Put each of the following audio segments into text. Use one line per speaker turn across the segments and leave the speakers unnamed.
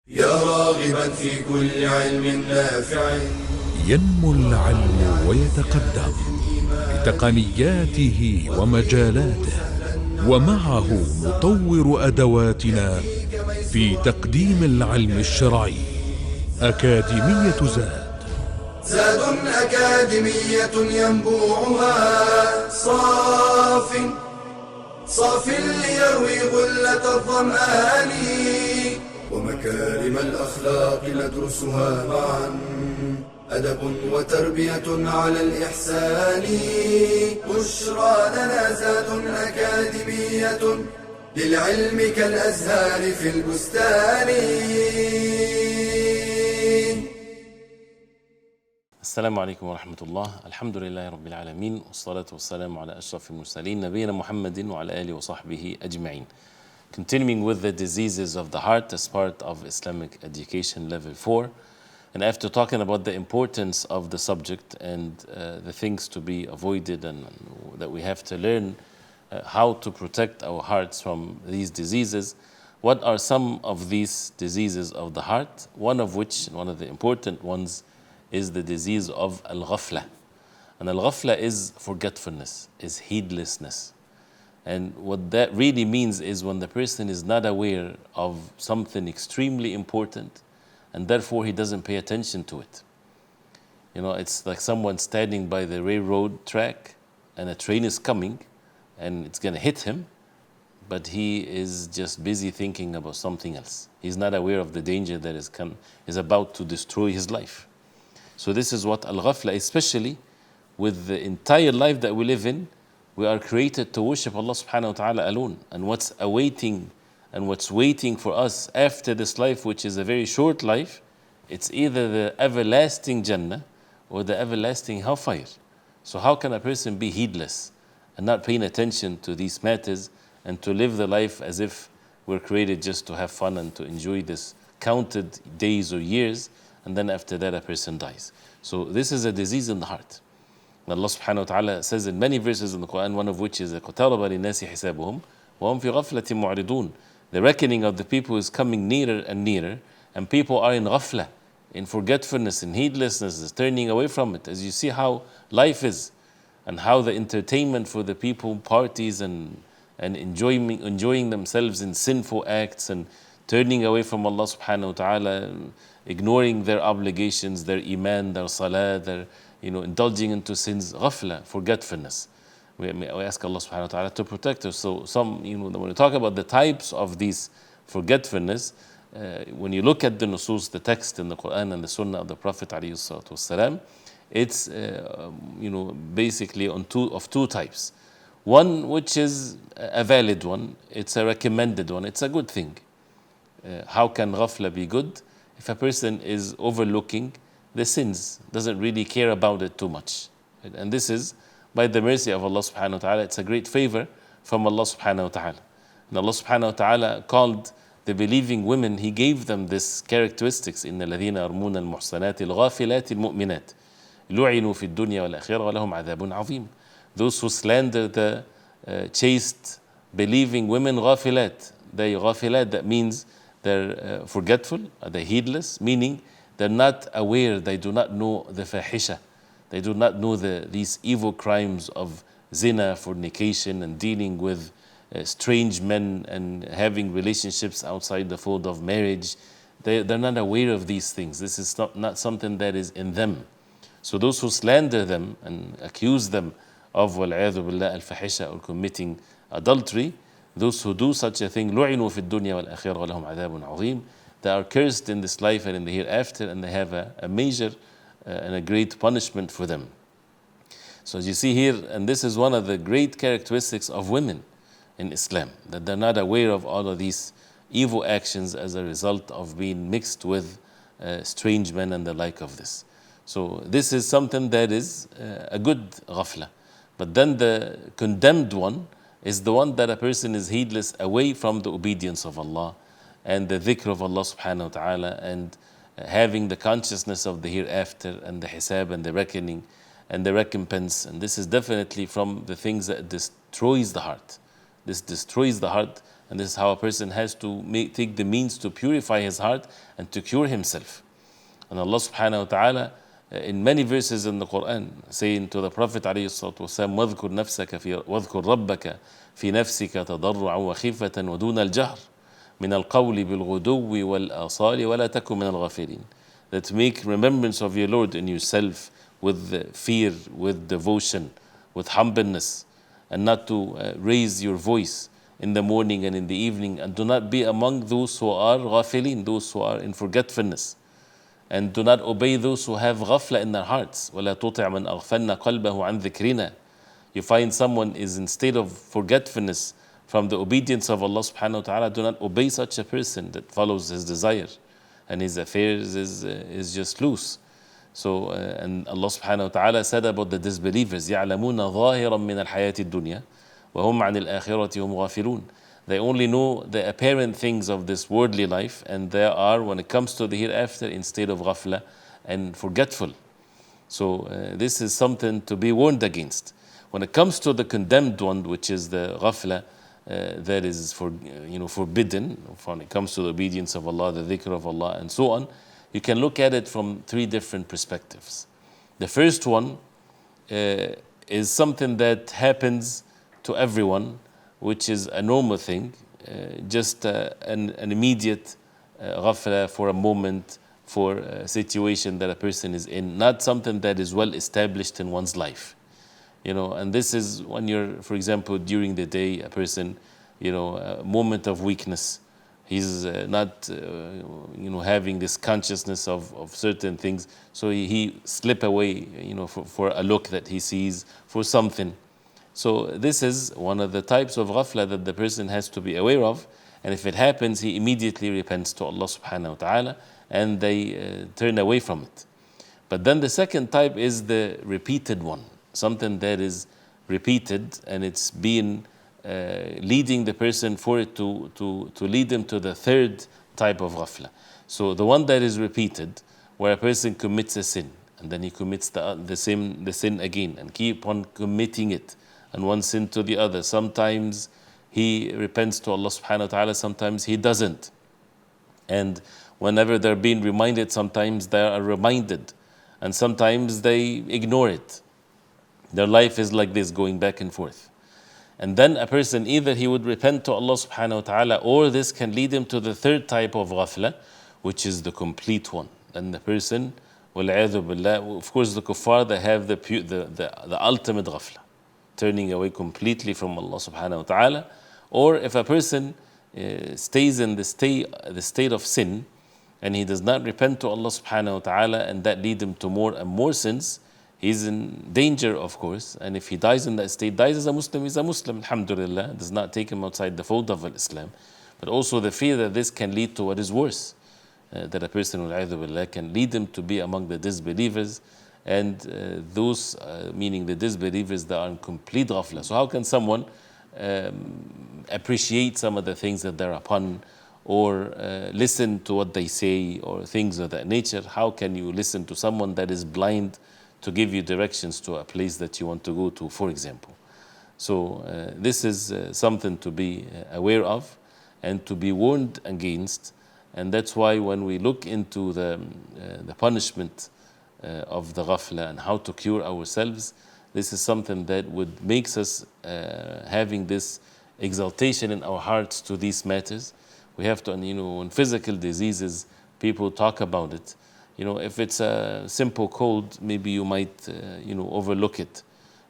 يا راغبا في كل علم نافع.
ينمو العلم ويتقدم بتقنياته ومجالاته، ومعه نطور أدواتنا في تقديم العلم الشرعي. أكاديمية
زاد أكاديمية ينبوعها صاف ليروي غلة الظمآن، ومكارم الأخلاق ندرسها معا، أدب وتربية على الإحسان. بشرى لنا زاد أكاديمية للعلم كالأزهار في البستان.
السلام عليكم ورحمة الله. الحمد لله رب العالمين، والصلاة والسلام على أشرف المرسلين نبينا محمد وعلى آله وصحبه أجمعين. Continuing with the diseases of the heart as part of Islamic education level 4, and after talking about the importance of the subject and the things to be avoided and that we have to learn how to protect our hearts from these diseases, what are some of these diseases of the heart? One of which, one of the important ones, is the disease of al-ghafla. And al-ghafla is forgetfulness, is heedlessness. And what that really means is when the person is not aware of something extremely important and therefore he doesn't pay attention to it. You know, it's like someone standing by the railroad track and a train is coming and it's going to hit him, but he is just busy thinking about something else. He's not aware of the danger that is about to destroy his life. So this is what al-ghafla, especially with the entire life that we live in. We are created to worship Allah subhanahu wa ta'ala alone. And what's awaiting and what's waiting for us after this life, which is a very short life, it's either the everlasting Jannah or the everlasting hellfire. So how can a person be heedless and not paying attention to these matters and to live the life as if we're created just to have fun and to enjoy this counted days or years, and then after that a person dies. So this is a disease in the heart. Allah subhanahu wa ta'ala says in many verses in the Quran, one of which is اقترب للناس حسابهم وهم في غفلة معرضون. The reckoning of the people is coming nearer and nearer, and people are in ghafla, in forgetfulness, in heedlessness, is turning away from it. As you see how life is, and how the entertainment for the people, parties and enjoying themselves in sinful acts and turning away from Allah subhanahu wa ta'ala, ignoring their obligations, their iman, their salah, their indulging into sins, ghafla, forgetfulness. We ask Allah subhanahu wa ta'ala to protect us. So when we talk about the types of these forgetfulness, when you look at the nusus, the text in the Quran and the Sunnah of the Prophet alayhi salatu wasalam, it's basically of two types. One which is a valid one, it's a recommended one, it's a good thing. How can ghafla be good? If a person is overlooking the sins, doesn't really care about it too much. And this is by the mercy of Allah subhanahu wa ta'ala. It's a great favor from Allah subhanahu wa ta'ala. And Allah subhanahu wa ta'ala called the believing women, He gave them this characteristics. إِنَّ الَّذِينَ يَرْمُونَ الْمُحْصَنَاتِ الْغَافِلَاتِ الْمُؤْمِنَاتِ لُعِنُوا فِي الدُّنْيَا وَالْآخِرَةِ وَلَهُمْ عَذَابٌ عَظِيمٌ. Those who slander the chaste believing women, ghafilat. They ghafilat, that means they're forgetful, they're heedless, meaning they're not aware, they do not know the fahisha. They do not know these evil crimes of zina, fornication, and dealing with strange men and having relationships outside the fold of marriage. They're not aware of these things. This is not something that is in them. So those who slander them and accuse them of وَالْعِيَاذُ بِاللَّهِ al-fahisha, or committing adultery, those who do such a thing, لُعِنُوا فِي الدُّنْيَا وَالْآخِرَةِ وَلَهُمْ عَذَابٌ عَظِيمٌ. They are cursed in this life and in the hereafter, and they have a major and a great punishment for them. So as you see here, and this is one of the great characteristics of women in Islam, that they're not aware of all of these evil actions as a result of being mixed with strange men and the like of this. So this is something that is a good ghafla. But then the condemned one is the one that a person is heedless away from the obedience of Allah and the dhikr of Allah subhanahu wa ta'ala, and having the consciousness of the hereafter and the hisab and the reckoning and the recompense. And this is definitely from the things that destroys the heart. This destroys the heart And this is how a person has to take the means to purify his heart and to cure himself. And Allah subhanahu wa ta'ala in many verses in the Quran saying to the Prophet عليه الصلاة والسلام واذكر ربك في نفسك تضرعا وخيفة ودون الجهر من القول بالغدو والآصال ولا تكن من الغافلين. That make remembrance of your Lord in yourself with fear, with devotion, with humbleness, and not to raise your voice in the morning and in the evening, and do not be among those who are ghafilin, those who are in forgetfulness, and do not obey those who have ghafla in their hearts. وَلَا تُطِعْ مَنْ أَغْفَلْنَا قَلْبَهُ عَنْ ذِكْرِنَا. You find someone is in state of forgetfulness from the obedience of Allah subhanahu wa ta'ala, do not obey such a person that follows his desire and his affairs is just loose. So, and Allah subhanahu wa ta'ala said about the disbelievers, يَعْلَمُونَ ظَاهِرًا مِنَ الْحَيَاةِ الدُّنْيَا وَهُمْ عَنِ الْآخِرَةِ هُمْ غَافِلُونَ. They only know the apparent things of this worldly life, and they are, when it comes to the hereafter, in state of ghafla and forgetful. So this is something to be warned against. When it comes to the condemned one, which is the ghafla, that is forbidden, when it comes to the obedience of Allah, the dhikr of Allah, and so on, you can look at it from three different perspectives. The first one is something that happens to everyone, which is a normal thing, just an immediate ghafla for a moment, for a situation that a person is in, not something that is well established in one's life. And this is when you're, for example, during the day, a person, a moment of weakness, he's not, having this consciousness of certain things, so he slip away, for a look that he sees, for something. So this is one of the types of ghafla that the person has to be aware of, and if it happens, he immediately repents to Allah subhanahu wa ta'ala, and they turn away from it. But then the second type is the repeated one, something that is repeated, and it's been leading the person for it to lead them to the third type of ghafla. So the one that is repeated, where a person commits a sin, and then he commits the sin again, and keep on committing it, and one sin to the other. Sometimes he repents to Allah subhanahu wa ta'ala, sometimes he doesn't. And whenever they're being reminded, sometimes they are reminded, and sometimes they ignore it. Their life is like this, going back and forth. And then a person, either he would repent to Allah subhanahu wa ta'ala, or this can lead him to the third type of ghafla, which is the complete one. And the person, wal'iyadhu billah, of course the kuffar, they have the ultimate ghafla, turning away completely from Allah subhanahu wa ta'ala. Or if a person stays in the state of sin, and he does not repent to Allah subhanahu wa ta'ala, and that leads him to more and more sins, he's in danger, of course. And if he dies in that state, dies as a Muslim, he's a Muslim, alhamdulillah, does not take him outside the fold of Islam. But also the fear that this can lead to what is worse, that a person, wal'iyadhu billah, can lead him to be among the disbelievers, and those, meaning the disbelievers that are in complete ghafla. So how can someone appreciate some of the things that they're upon, or listen to what they say, or things of that nature? How can you listen to someone that is blind to give you directions to a place that you want to go to, for example? So this is something to be aware of and to be warned against. And that's why when we look into the punishment of the ghafla and how to cure ourselves, this is something that would makes us having this exaltation in our hearts to these matters. We have to, when physical diseases, people talk about it. If it's a simple cold, maybe you might, overlook it.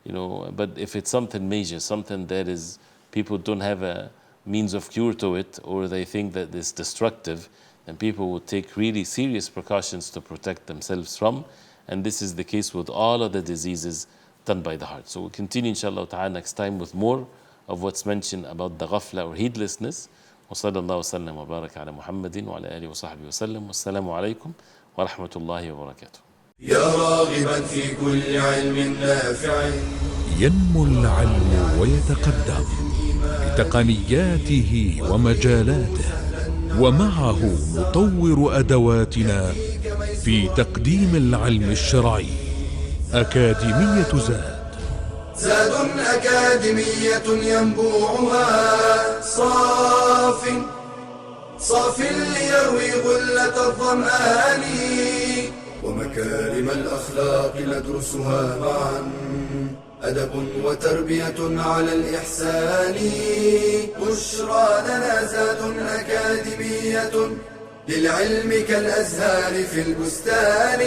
But if it's something major, something that is, people don't have a means of cure to it, or they think that it's destructive, then people will take really serious precautions to protect themselves from. And this is the case with all of the diseases done by the heart. So we'll continue, inshallah ta'ala, next time with more of what's mentioned about the ghafla or heedlessness. وصلى الله وسلم وبارك على محمد وعلى آله وصحبه وسلم والسلام عليكم ورحمة الله وبركاته.
يا راغبا في كل علم نافع
ينمو العلم ويتقدم بتقنياته ومجالاته، ومعه نطور أدواتنا في تقديم العلم الشرعي. أكاديمية زاد،
زاد أكاديمية ينبوعها صاف ليروي غلة الظمآن، ومكارم الأخلاق ندرسها معا، أدب وتربية على الإحسان. بشرى لنا زاد أكاديمية للعلم كالأزهار في البستان.